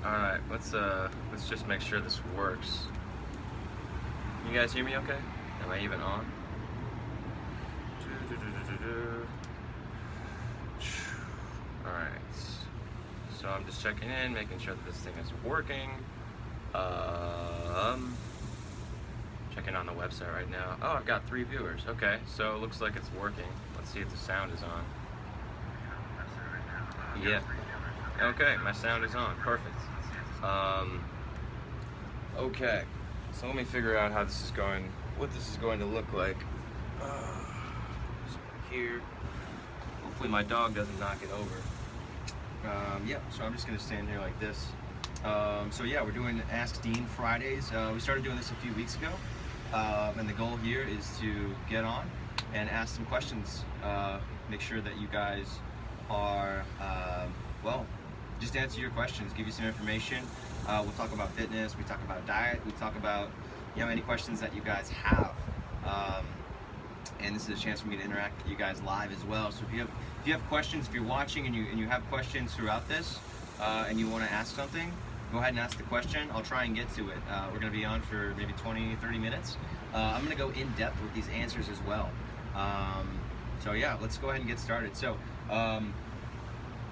Alright, let's just make sure this works. You guys hear me okay? Am I even on? Alright. So I'm just checking in, making sure that this thing is working. Checking on the website right now. Oh, I've got 3 viewers. Okay, so it looks like it's working. Let's see if the sound is on. Yeah. Okay, my sound is on. Perfect. Okay, so let me figure out how this is going, what this is going to look like. Here. Hopefully my dog doesn't knock it over. Yeah, so I'm just gonna stand here like this. So yeah, we're doing Ask Dean Fridays. We started doing this a few weeks ago, and the goal here is to get on and ask some questions. Make sure that you guys are, well, just answer your questions, give you some information. We'll talk about fitness, we talk about diet, we talk about, you know, any questions that you guys have. And this is a chance for me to interact with you guys live as well. So if you have questions, if you're watching and you have questions throughout this, and you want to ask something, go ahead and ask the question. I'll try and get to it. We're going to be on for maybe 20-30 minutes. I'm going to go in depth with these answers as well. So yeah, let's go ahead and get started. So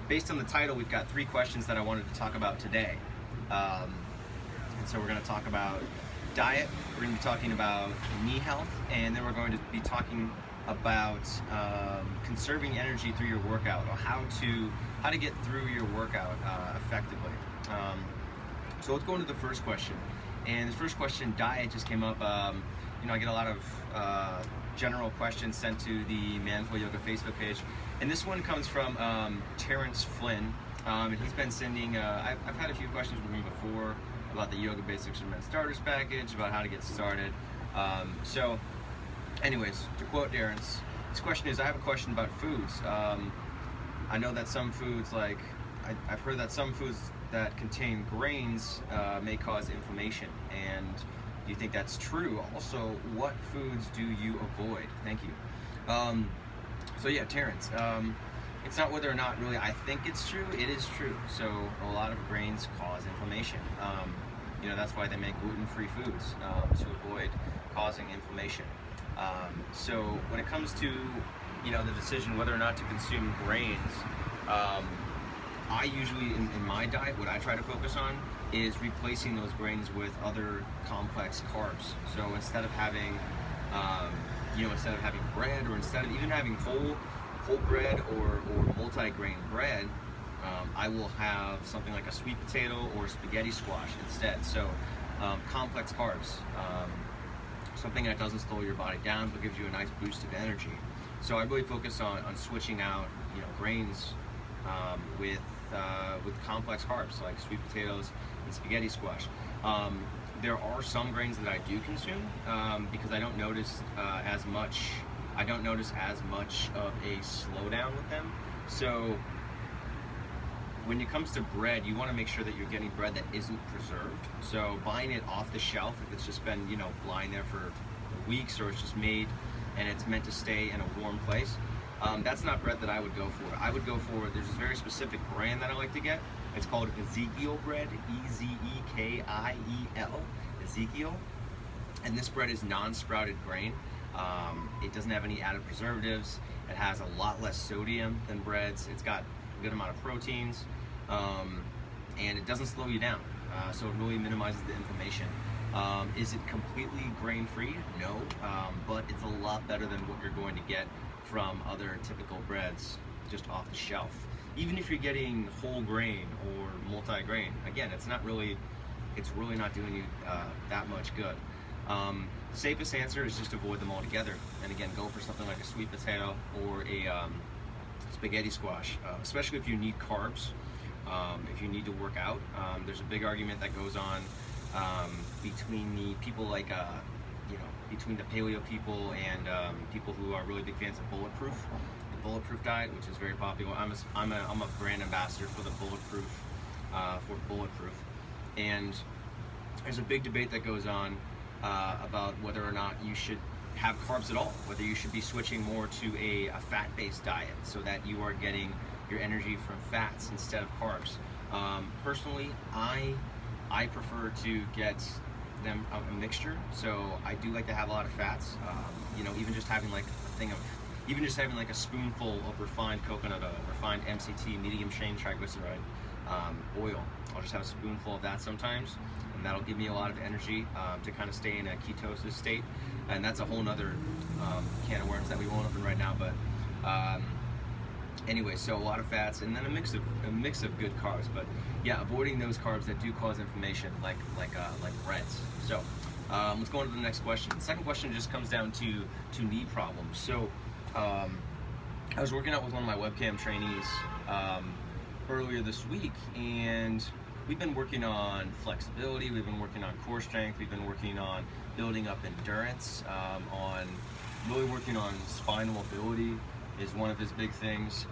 based on the title, we've got 3 questions that I wanted to talk about today. And so we're going to talk about diet, we're going to be talking about knee health, and then we're going to be talking about conserving energy through your workout, or how to get through your workout effectively. So let's go into the first question. And the first question, diet, just came up. You know, I get a lot of general questions sent to the Manful Yoga Facebook page, and this one comes from Terrence Flynn, and he's been sending. I've had a few questions from him before about the Yoga Basics for Men Starters package, about how to get started. So anyways, to quote Terrence, his question is, I have a question about foods. I know that some foods, like I've heard that some foods that contain grains may cause inflammation, and do you think that's true? Also, what foods do you avoid? Thank you. So yeah, Terrence, it's not whether or not really I think it's true, it is true. So a lot of grains cause inflammation. You know, that's why they make gluten-free foods, to avoid causing inflammation. So when it comes to, you know, the decision whether or not to consume grains, I usually, in my diet, what I try to focus on is replacing those grains with other complex carbs. So instead of having, you know, instead of having bread, or instead of even having whole bread or multi-grain bread, I will have something like a sweet potato or spaghetti squash instead. So complex carbs, something that doesn't slow your body down but gives you a nice boost of energy. So I really focus on switching out, you know, grains with complex carbs like sweet potatoes and spaghetti squash. There are some grains that I do consume because I don't notice as much. I don't notice as much of a slowdown with them. So when it comes to bread, you want to make sure that you're getting bread that isn't preserved. So buying it off the shelf, if it's just been, you know, lying there for weeks, or it's just made and it's meant to stay in a warm place, that's not bread that I would go for. I would go for, there's this very specific brand that I like to get. It's called Ezekiel bread, E-Z-E-K-I-E-L, Ezekiel. And this bread is non-sprouted grain. It doesn't have any added preservatives. It has a lot less sodium than breads. It's got a good amount of proteins, and it doesn't slow you down. So it really minimizes the inflammation. Is it completely grain-free? No, but it's a lot better than what you're going to get from other typical breads just off the shelf. Even if you're getting whole grain or multi-grain, again, it's really not doing you that much good. Safest answer is just avoid them altogether, and again, go for something like a sweet potato or a spaghetti squash, especially if you need carbs, if you need to work out. There's a big argument that goes on between the people like, you know, between the paleo people and people who are really big fans of the bulletproof diet, which is very popular. I'm a brand ambassador for the bulletproof, and there's a big debate that goes on about whether or not you should have carbs at all, whether you should be switching more to a fat-based diet so that you are getting your energy from fats instead of carbs. Personally, I prefer to get them a mixture, so I do like to have a lot of fats. You know, even just having like a thing of, even just having like a spoonful of refined coconut oil, refined MCT, medium chain triglyceride oil. I'll just have a spoonful of that sometimes, and that'll give me a lot of energy to kind of stay in a ketosis state. And that's a whole nother can of worms that we won't open right now, but anyway, so a lot of fats and then a mix of good carbs. But yeah, avoiding those carbs that do cause inflammation, like breads. So let's go on to the next question. The second question just comes down to knee problems. So I was working out with one of my webcam trainees earlier this week, and we've been working on flexibility, we've been working on core strength, we've been working on building up endurance, on really working on spinal mobility is one of his big things.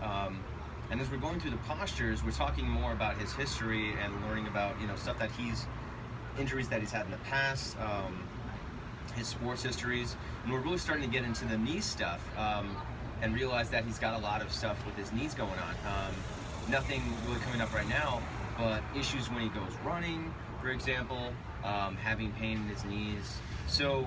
And as we're going through the postures, we're talking more about his history and learning about, you know, stuff that injuries that he's had in the past, his sports histories, and we're really starting to get into the knee stuff and realize that he's got a lot of stuff with his knees going on. Nothing really coming up right now, but issues when he goes running, for example, having pain in his knees. So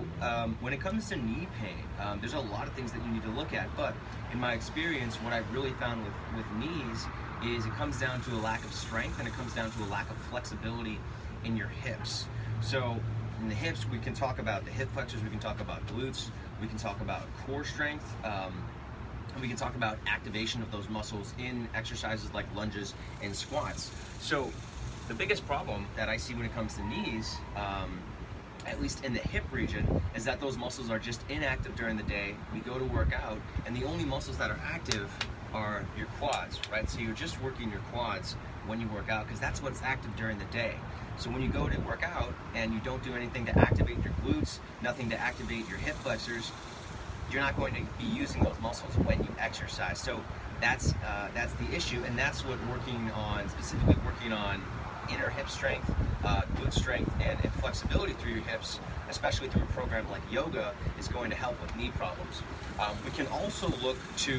when it comes to knee pain, there's a lot of things that you need to look at, but in my experience, what I've really found with knees is it comes down to a lack of strength, and it comes down to a lack of flexibility in your hips. So in the hips, we can talk about the hip flexors, we can talk about glutes, we can talk about core strength, and we can talk about activation of those muscles in exercises like lunges and squats. So the biggest problem that I see when it comes to knees, at least in the hip region, is that those muscles are just inactive during the day. We go to work out, and the only muscles that are active are your quads, right? So you're just working your quads when you work out, because that's what's active during the day. So when you go to work out and you don't do anything to activate your glutes, nothing to activate your hip flexors, you're not going to be using those muscles when you exercise. So that's the issue, and that's what specifically working on inner hip strength, glute strength, and flexibility through your hips, especially through a program like yoga, is going to help with knee problems. We can also look to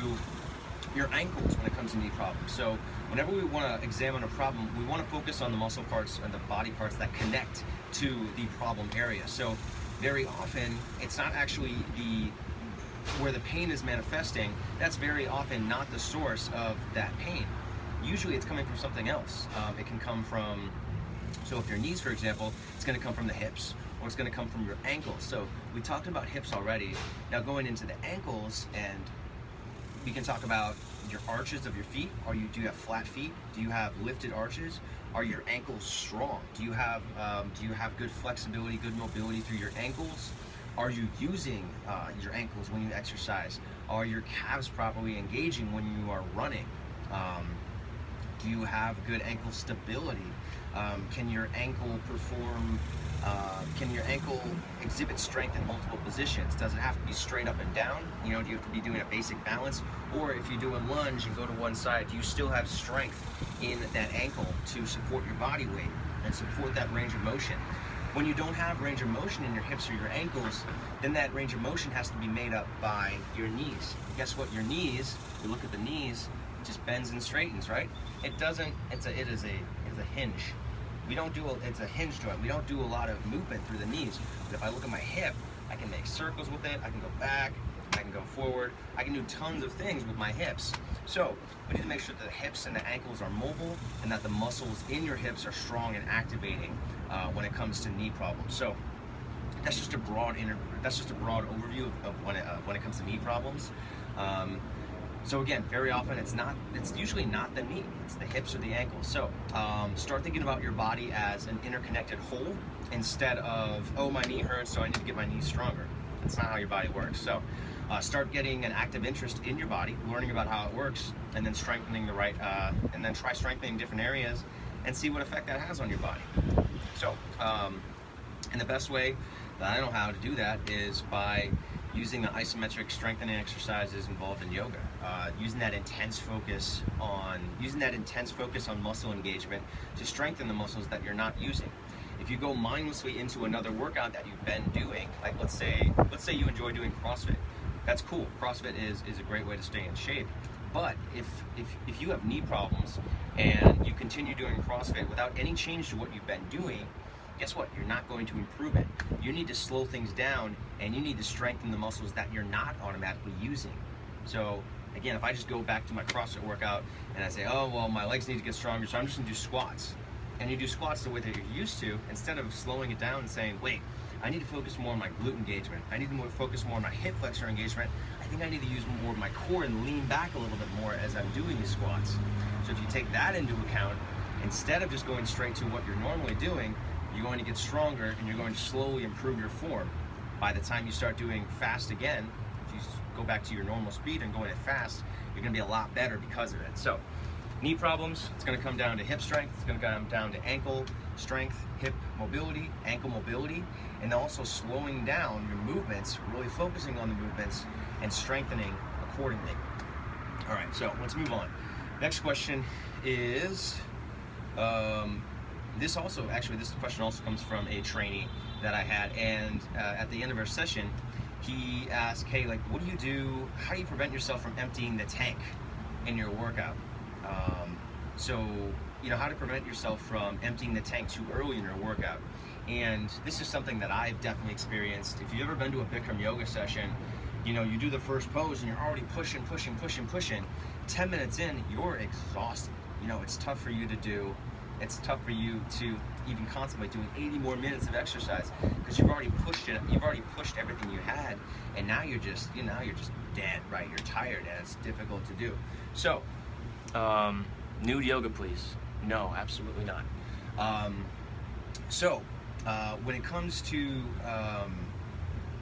your ankles when it comes to knee problems. So whenever we want to examine a problem, we want to focus on the muscle parts and the body parts that connect to the problem area. So very often, it's not actually where the pain is manifesting. That's very often not the source of that pain. Usually it's coming from something else. It can come from, so if your knees, for example, it's going to come from the hips, or it's going to come from your ankles. So we talked about hips already. Now going into the ankles, and we can talk about your arches of your feet. Do you have flat feet? Do you have lifted arches? Are your ankles strong? Do you have good flexibility, good mobility through your ankles? Are you using your ankles when you exercise? Are your calves properly engaging when you are running? Do you have good ankle stability? Can your ankle exhibit strength in multiple positions? Does it have to be straight up and down? You know, do you have to be doing a basic balance? Or if you do a lunge and go to one side, do you still have strength in that ankle to support your body weight and support that range of motion? When you don't have range of motion in your hips or your ankles, then that range of motion has to be made up by your knees. Guess what? Your knees, you look at the knees, it just bends and straightens, right? It doesn't. It is a hinge. It's a hinge joint. We don't do a lot of movement through the knees. But if I look at my hip, I can make circles with it. I can go back. I can go forward. I can do tons of things with my hips. So we need to make sure that the hips and the ankles are mobile, and that the muscles in your hips are strong and activating when it comes to knee problems. So that's just a broad overview of when it comes to knee problems. So again, very often it's usually not the knee, it's the hips or the ankles. So start thinking about your body as an interconnected whole, instead of, oh, my knee hurts, so I need to get my knee stronger. That's not how your body works. So start getting an active interest in your body, learning about how it works, and then strengthening and then try strengthening different areas and see what effect that has on your body. So, and the best way that I know how to do that is by using the isometric strengthening exercises involved in yoga, using that intense focus on muscle engagement to strengthen the muscles that you're not using. If you go mindlessly into another workout that you've been doing, like let's say you enjoy doing CrossFit, that's cool. CrossFit is a great way to stay in shape, But if you have knee problems and you continue doing CrossFit without any change to what you've been doing, guess what? You're not going to improve it. You need to slow things down, and you need to strengthen the muscles that you're not automatically using. So again, if I just go back to my CrossFit workout and I say, oh, well, my legs need to get stronger, so I'm just gonna do squats. And you do squats the way that you're used to, instead of slowing it down and saying, wait, I need to focus more on my glute engagement. I need to focus more on my hip flexor engagement. I think I need to use more of my core and lean back a little bit more as I'm doing these squats. So if you take that into account, instead of just going straight to what you're normally doing, you're going to get stronger and you're going to slowly improve your form. By the time you start doing fast again, if you go back to your normal speed and going at fast, you're going to be a lot better because of it. So knee problems, it's going to come down to hip strength, it's going to come down to ankle strength, hip mobility, ankle mobility, and also slowing down your movements, really focusing on the movements and strengthening accordingly. All right, so let's move on. Next question is, this question also comes from a trainee that I had, and at the end of our session, he asked, hey, like, what do you do, how do you prevent yourself from emptying the tank in your workout? So, you know, how to prevent yourself from emptying the tank too early in your workout. And this is something that I've definitely experienced. If you've ever been to a Bikram yoga session, you know, you do the first pose and you're already pushing. 10 minutes in, you're exhausted. You know, it's tough for you to do. It's tough for you to even contemplate doing 80 more minutes of exercise because you've already pushed it. You've already pushed everything you had, and now you're just, you know, you're just dead, right? You're tired, and it's difficult to do. So, nude yoga, please. No, absolutely not.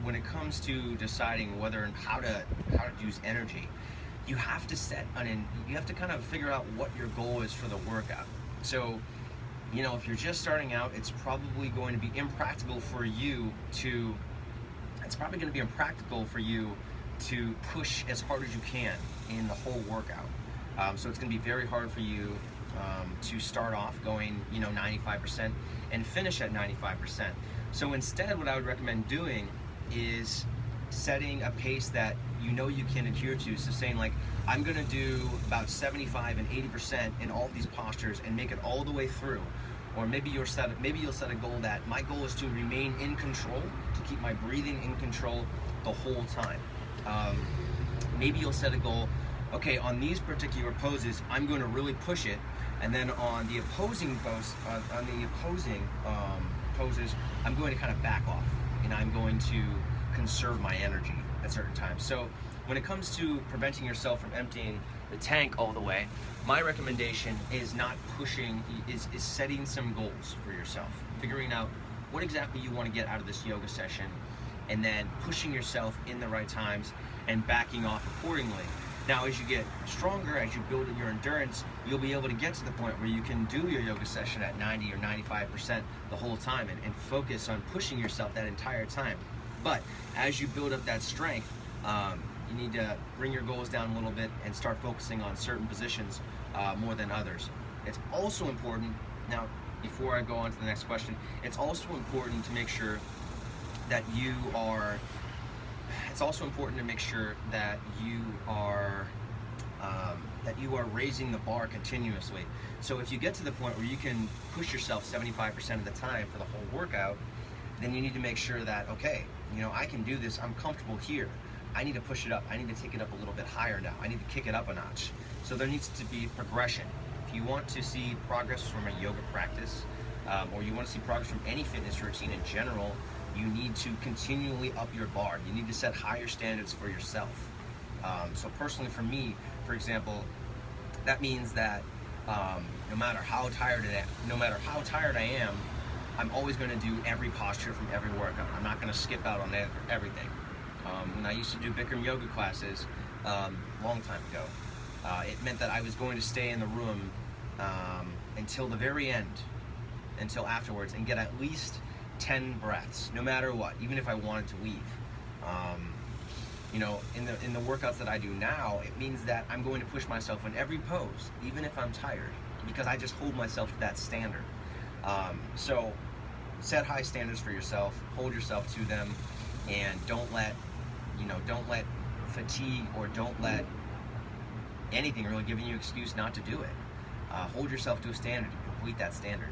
When it comes to deciding whether and how to use energy, you have to kind of figure out what your goal is for the workout. So, you know, if you're just starting out, it's probably going to be impractical for you to push as hard as you can in the whole workout. So it's going to be very hard for you to start off going, you know, 95% and finish at 95%. So instead, what I would recommend doing is setting a pace that you know you can adhere to. So saying, like, I'm going to do about 75 and 80% in all of these postures and make it all the way through. Or maybe you'll set a goal that my goal is to remain in control, to keep my breathing in control the whole time. Maybe you'll set a goal, okay, on these particular poses, I'm going to really push it, and then on the opposing poses, I'm going to kind of back off, and I'm going to conserve my energy at certain times. So when it comes to preventing yourself from emptying the tank all the way, my recommendation is not pushing, is setting some goals for yourself, figuring out what exactly you want to get out of this yoga session, and then pushing yourself in the right times and backing off accordingly. Now, as you get stronger, as you build your endurance, you'll be able to get to the point where you can do your yoga session at 90 or 95% the whole time and focus on pushing yourself that entire time. But as you build up that strength, you need to bring your goals down a little bit and start focusing on certain positions more than others. It's also important, now before I go on to the next question, it's also important to make sure that you are raising the bar continuously. So if you get to the point where you can push yourself 75% of the time for the whole workout, then you need to make sure that, okay, you know, I can do this, I'm comfortable here. I need to push it up. I need to take it up a little bit higher now. I need to kick it up a notch. So there needs to be progression. If you want to see progress from a yoga practice, or you want to see progress from any fitness routine in general, you need to continually up your bar. You need to set higher standards for yourself. So personally for me, for example, that means that no matter how tired I am, I'm always going to do every posture from every workout. I'm not going to skip out on everything. When I used to do Bikram yoga classes long time ago, it meant that I was going to stay in the room until the very end, until afterwards, and get at least 10 breaths, no matter what, even if I wanted to leave. You know, in the workouts that I do now, it means that I'm going to push myself in every pose, even if I'm tired, because I just hold myself to that standard. So set high standards for yourself, hold yourself to them, and don't let fatigue or don't let anything really giving you an excuse not to do it. Hold yourself to a standard and complete that standard.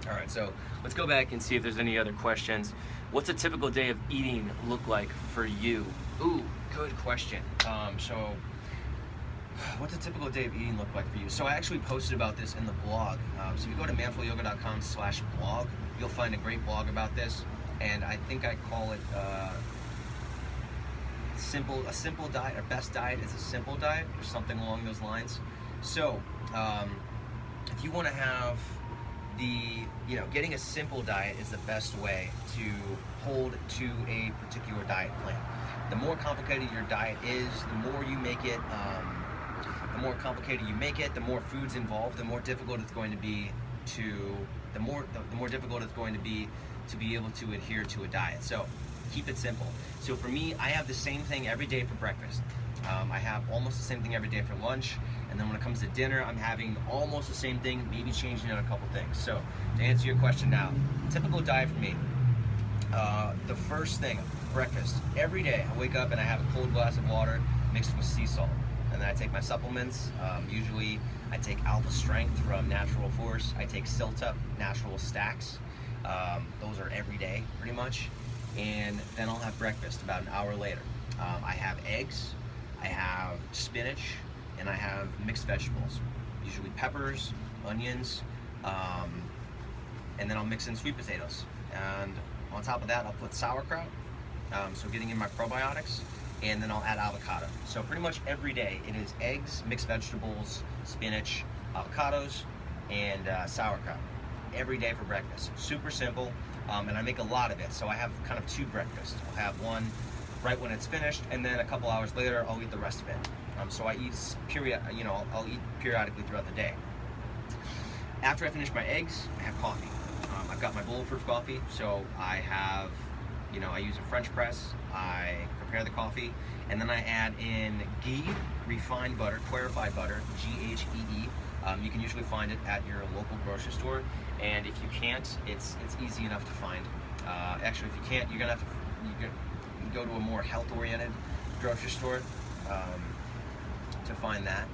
All right, so let's go back and see if there's any other questions. What's a typical day of eating look like for you? Ooh, good question. So what's a typical day of eating look like for you? So I actually posted about this in the blog. So if you go to manflowyoga.com/blog, you'll find a great blog about this. And I think I call it a simple diet, or best diet is a simple diet, or something along those lines. So if you want to have getting a simple diet is the best way to hold to a particular diet plan. The more complicated your diet is, the more you make it, the more foods involved, the more difficult it's going to be the more difficult it's going to be able to adhere to a diet. So keep it simple. So for me, I have the same thing every day for breakfast. I have almost the same thing every day for lunch, and then when it comes to dinner, I'm having almost the same thing, maybe changing out a couple things. So to answer your question now, typical diet for me, the first thing, breakfast. Every day I wake up and I have a cold glass of water mixed with sea salt, and then I take my supplements. Usually I take Alpha Strength from Natural Force. I take Siltup Natural Stacks. Those are every day pretty much, and then I'll have breakfast about an hour later. I have eggs, I have spinach, and I have mixed vegetables, usually peppers, onions, and then I'll mix in sweet potatoes. And on top of that, I'll put sauerkraut, so getting in my probiotics, and then I'll add avocado. So pretty much every day it is eggs, mixed vegetables, spinach, avocados, and sauerkraut. Every day for breakfast. Super simple, and I make a lot of it, so I have kind of two breakfasts. I'll have one right when it's finished, and then a couple hours later I'll eat the rest of it. So I eat I'll eat periodically throughout the day. After I finish my eggs, I have coffee. I've got my bulletproof coffee, so I have, I use a French press. I prepare the coffee, and then I add in ghee, refined butter, clarified butter, GHEE. You can usually find it at your local grocery store, and if you can't, it's easy enough to find. Actually, if you can't, you're gonna have to go to a more health-oriented grocery store to find that.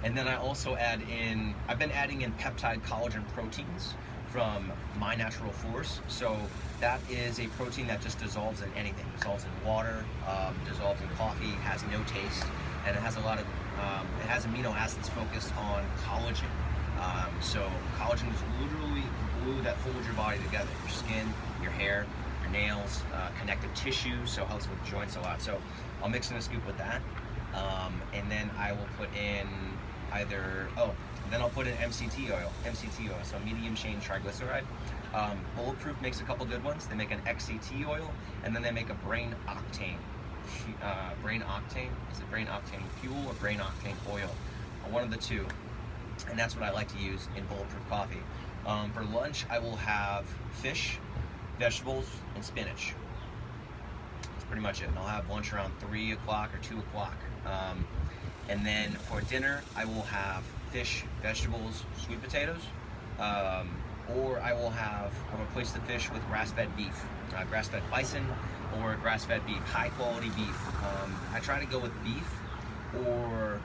And then I also I've been adding in peptide collagen proteins from My Natural Force. So that is a protein that just dissolves in anything. Dissolves in water, dissolves in coffee, has no taste, and it has a lot of, it has amino acids focused on collagen. So collagen is literally the glue that holds your body together, your skin, your hair, your nails, connective tissue, so it helps with joints a lot. So I'll mix in a scoop with that. And then I will put in then I'll put in MCT oil, so medium chain triglyceride. Bulletproof makes a couple good ones. They make an XCT oil, and then they make a brain octane. Is it brain octane fuel or brain octane oil? One of the two. And that's what I like to use in bulletproof coffee. For lunch, I will have fish, vegetables, and spinach. That's pretty much it. And I'll have lunch around 3 o'clock or 2 o'clock. And then for dinner, I will have fish, vegetables, sweet potatoes, or I will replace the fish with grass-fed beef, grass-fed bison, or grass-fed beef, high-quality beef. I try to go with beef or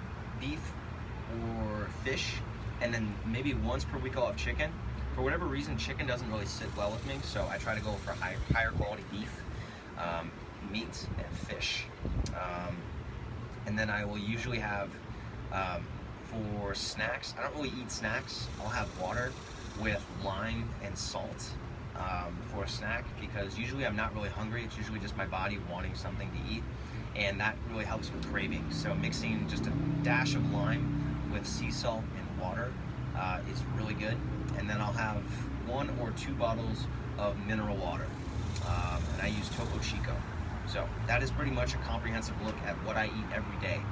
fish, and then maybe once per week I'll have chicken. For whatever reason, chicken doesn't really sit well with me, so I try to go for higher quality beef, meat, and fish. And then I will usually have, for snacks, I don't really eat snacks. I'll have water with lime and salt for a snack, because usually I'm not really hungry. It's usually just my body wanting something to eat, and that really helps with cravings. So mixing just a dash of lime with sea salt and water is really good. And then I'll have 1 or 2 bottles of mineral water, and I use Topo Chico. So that is pretty much a comprehensive look at what I eat every day.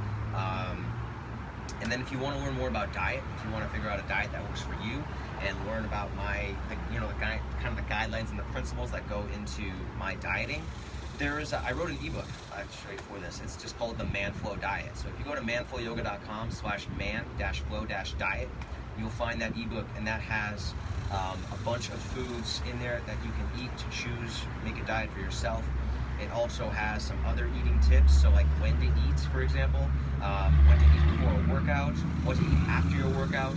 And then if you want to learn more about diet, if you want to figure out a diet that works for you, and learn about the guidelines and the principles that go into my dieting, I wrote an ebook actually for this. It's just called the Man-Flow Diet. So if you go to manflowyoga.com/man-flow-diet, you'll find that ebook, and that has a bunch of foods in there that you can eat to choose, make a diet for yourself. It also has some other eating tips, so like when to eat, for example, when to eat before a workout, what to eat after your workout,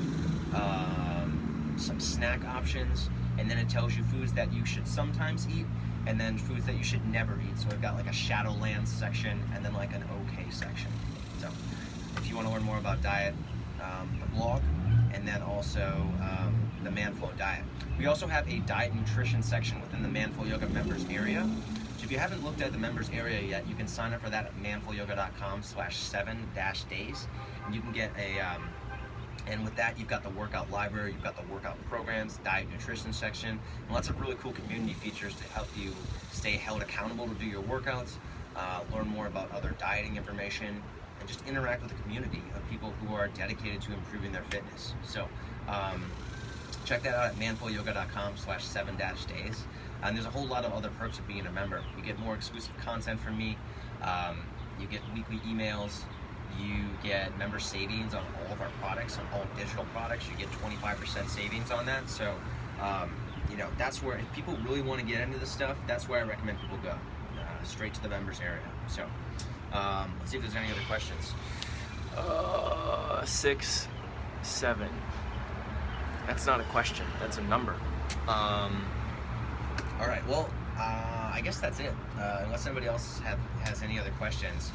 some snack options, and then it tells you foods that you should sometimes eat, and then foods that you should never eat. So we've got like a Shadowlands section, and then like an okay section. So if you want to learn more about diet, the blog, and then also the Manflow diet. We also have a diet and nutrition section within the Manflow Yoga members area. So if you haven't looked at the members area yet, you can sign up for that at manflowyoga.com/7-days, and you can get a and with that, you've got the workout library, you've got the workout programs, diet nutrition section, and lots of really cool community features to help you stay held accountable to do your workouts, learn more about other dieting information, and just interact with a community of people who are dedicated to improving their fitness. So check that out at manflowyoga.com/7-days. And there's a whole lot of other perks of being a member. You get more exclusive content from me, you get weekly emails, you get member savings on all of our products, on all digital products. You get 25% savings on that. So, you know, that's where, if people really want to get into this stuff, that's where I recommend people go, straight to the members area. So, let's see if there's any other questions. 6, 7. That's not a question, that's a number. All right, well, I guess that's it. Unless anybody else has any other questions.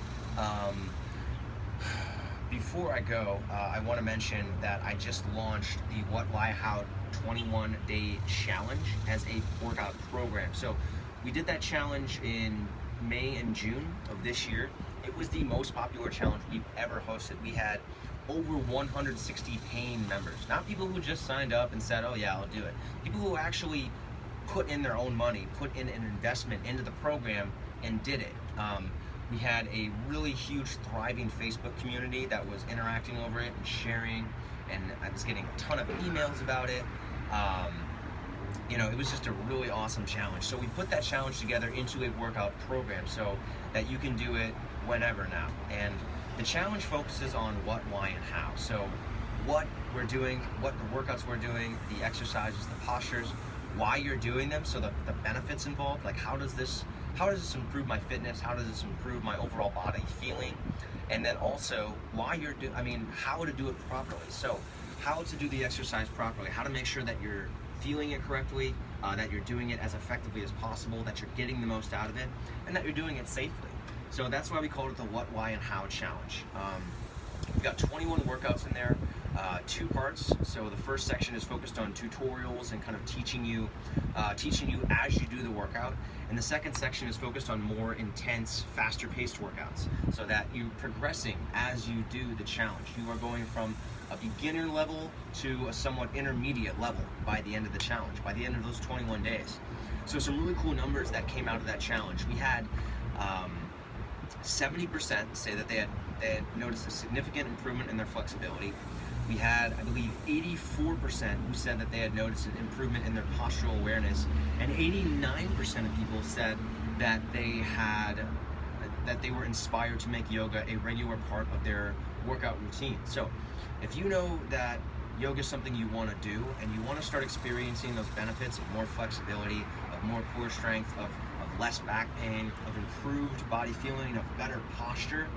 Before I go, I want to mention that I just launched the What, Why, How 21-day challenge as a workout program. So we did that challenge in May and June of this year. It was the most popular challenge we've ever hosted. We had over 160 paying members, not people who just signed up and said, oh yeah, I'll do it. People who actually put in their own money, put in an investment into the program and did it. We had a really huge, thriving Facebook community that was interacting over it and sharing, and I was getting a ton of emails about it. You know, it was just a really awesome challenge. So we put that challenge together into a workout program so that you can do it whenever now. And the challenge focuses on what, why, and how. So what we're doing, what the workouts we're doing, the exercises, the postures, why you're doing them, so the benefits involved, like how does this improve my fitness, how does this improve my overall body feeling, and then also why you're how to do it properly. So how to do the exercise properly, how to make sure that you're feeling it correctly, that you're doing it as effectively as possible, that you're getting the most out of it, and that you're doing it safely. So that's why we called it the What, Why, and How challenge. We've got 21 workouts in there, 2 parts. So the first section is focused on tutorials and kind of teaching you as you do the workout. And the second section is focused on more intense, faster paced workouts, so that you're progressing as you do the challenge. You are going from a beginner level to a somewhat intermediate level by the end of the challenge, by the end of those 21 days. So some really cool numbers that came out of that challenge. We had 70% say that they had noticed a significant improvement in their flexibility. We had, I believe, 84% who said that they had noticed an improvement in their postural awareness, and 89% of people said that they were inspired to make yoga a regular part of their workout routine. So if you know that yoga is something you want to do, and you want to start experiencing those benefits of more flexibility, of more core strength, of less back pain, of improved body feeling, of better posture,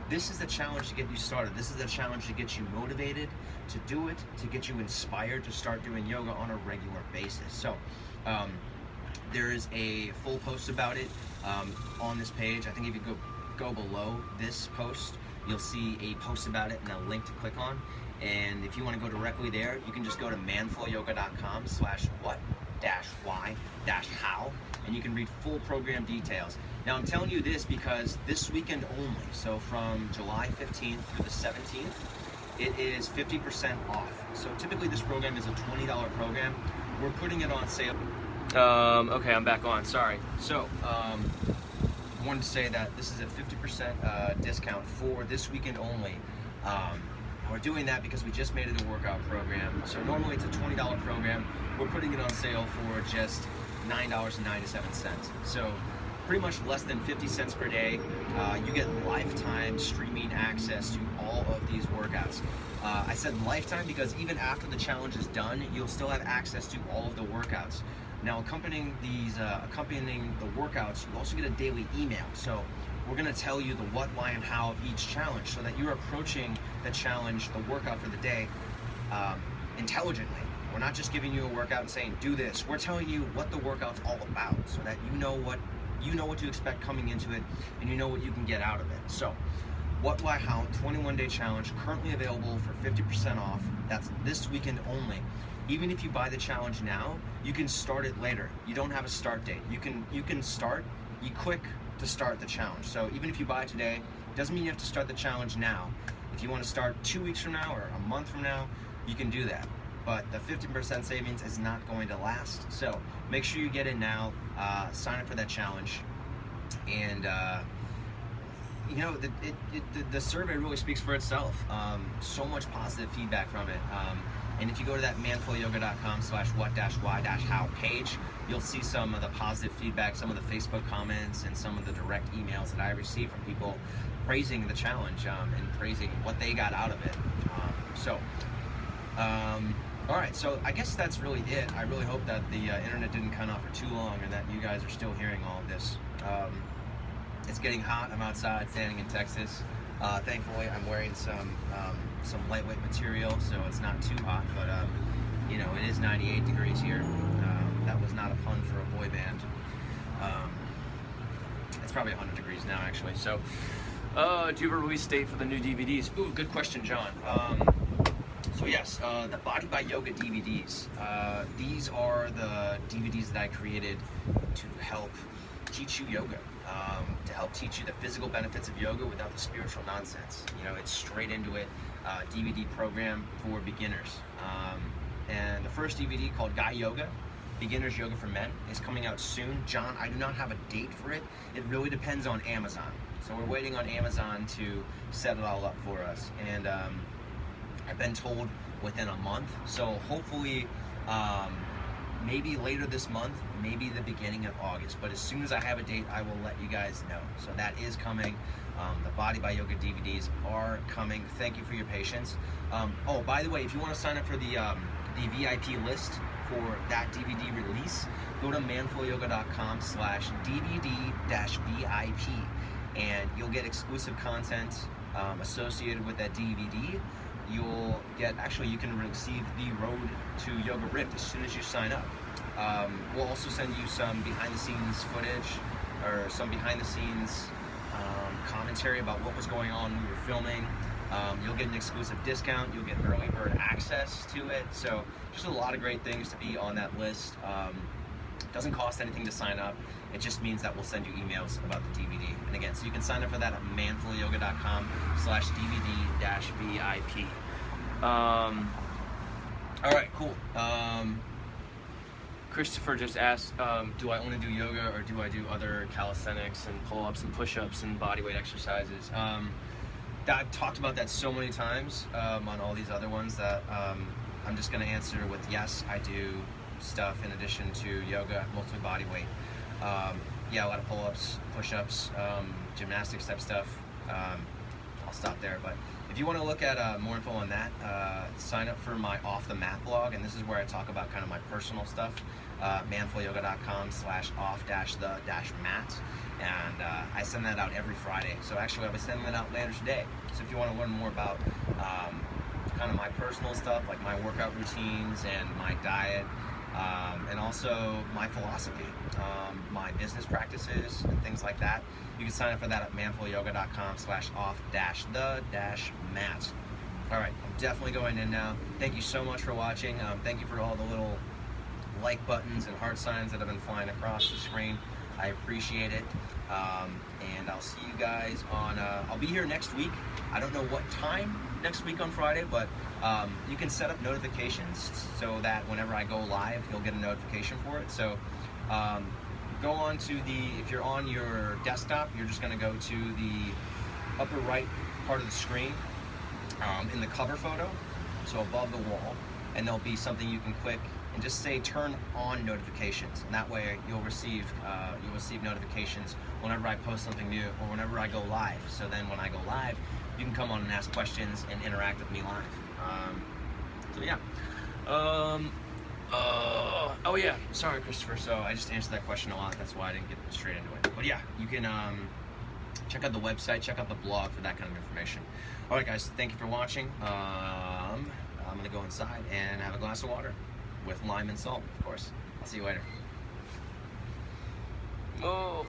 this is the challenge to get you started. This is the challenge to get you motivated to do it, to get you inspired to start doing yoga on a regular basis. So there is a full post about it on this page. I think if you go below this post, you'll see a post about it and a link to click on. And if you want to go directly there, you can just go to manflowyoga.com/what-why-how, and you can read full program details. Now I'm telling you this because this weekend only, so from July 15th through the 17th, it is 50% off. So typically this program is a $20 program. We're putting it on sale. Okay, I'm back on, sorry. So, I wanted to say that this is a 50% discount for this weekend only. We're doing that because we just made it a workout program. So normally it's a $20 program. We're putting it on sale for just $9.97. So pretty much less than 50 cents per day. You get lifetime streaming access to all of these workouts. I said lifetime because even after the challenge is done, you'll still have access to all of the workouts. Now, accompanying the workouts, you also get a daily email. So we're going to tell you the what, why, and how of each challenge, so that you're approaching the challenge, the workout for the day, intelligently. We're not just giving you a workout and saying do this. We're telling you what the workout's all about, so that you know what to expect coming into it, and you know what you can get out of it. So, what, why, how 21-day challenge, currently available for 50% off. That's this weekend only. Even if you buy the challenge now, you can start it later. You don't have a start date. You can start. You click to start the challenge. So even if you buy today, doesn't mean you have to start the challenge now. If you want to start 2 weeks from now or a month from now, you can do that. But the 50% savings is not going to last. So make sure you get in now, sign up for that challenge, and you know, the survey really speaks for itself. So much positive feedback from it. And if you go to that manfulyoga.com/what-why-how page, you'll see some of the positive feedback, some of the Facebook comments, and some of the direct emails that I received from people praising the challenge, and praising what they got out of it. All right, so I guess that's really it. I really hope that the internet didn't cut off for too long, and that you guys are still hearing all of this. It's getting hot. I'm outside, standing in Texas. Thankfully, I'm wearing some lightweight material, so it's not too hot. But you know, it is 98 degrees here. That was not a pun for a boy band. It's probably 100 degrees now, actually. So, Do you have a release date for the new DVDs? Ooh, good question, John. So yes, the Body by Yoga DVDs. These are the DVDs that I created to help teach you yoga, to help teach you the physical benefits of yoga without the spiritual nonsense. You know, it's straight into it. DVD program for beginners. And the first DVD, called Guy Yoga, Beginner's Yoga for Men, is coming out soon. John, I do not have a date for it. It really depends on Amazon. So we're waiting on Amazon to set it all up for us. And I've been told within a month. So hopefully, maybe later this month, maybe the beginning of August. But as soon as I have a date, I will let you guys know. So that is coming. The Body by Yoga DVDs are coming. Thank you for your patience. Oh, by the way, if you want to sign up for the VIP list for that DVD release, go to manfulyoga.com/DVD-VIP, and you'll get exclusive content associated with that DVD. You'll get, actually, you can receive the Road to Yoga Ripped as soon as you sign up. We'll also send you some behind-the-scenes footage, or some behind-the-scenes commentary about what was going on when we were filming. You'll get an exclusive discount. You'll get early bird access to it. So just a lot of great things to be on that list. It doesn't cost anything to sign up. It just means that we'll send you emails about the DVD. And again, so you can sign up for that at manfulyoga.com/DVD-VIP. All right, cool. Christopher just asked, do I only do yoga, or do I do other calisthenics and pull-ups and push-ups and bodyweight exercises? I've talked about that so many times on all these other ones that I'm just going to answer with yes, I do stuff in addition to yoga, mostly bodyweight. Yeah, a lot of pull-ups, push-ups, gymnastics type stuff. I'll stop there, but if you want to look at more info on that, sign up for my Off the Mat blog, and this is where I talk about kind of my personal stuff. manfulyoga.com/off-the-mat, and I send that out every Friday. So actually, I'll be sending that out later today. So if you want to learn more about kind of my personal stuff, like my workout routines and my diet, and also my philosophy, my business practices, and things like that, you can sign up for that at manfulyoga.com/off-the-mat. All right, I'm definitely going in now. Thank you so much for watching. Thank you for all the little like buttons and heart signs that have been flying across the screen. I appreciate it. And I'll see you guys on, I'll be here next week. I don't know what time next week on Friday, but you can set up notifications so that whenever I go live, you'll get a notification for it. So go on to if you're on your desktop, you're just gonna go to the upper right part of the screen in the cover photo, so above the wall, and there'll be something you can click and just say turn on notifications, and that way you'll receive notifications whenever I post something new or whenever I go live. So then when I go live, you can come on and ask questions and interact with me live. So yeah, Oh yeah, sorry Christopher. So I just answered that question a lot. That's why I didn't get straight into it. But yeah, you can check out the website, check out the blog for that kind of information. All right, guys, thank you for watching. I'm gonna go inside and have a glass of water with lime and salt, of course. I'll see you later. Oh.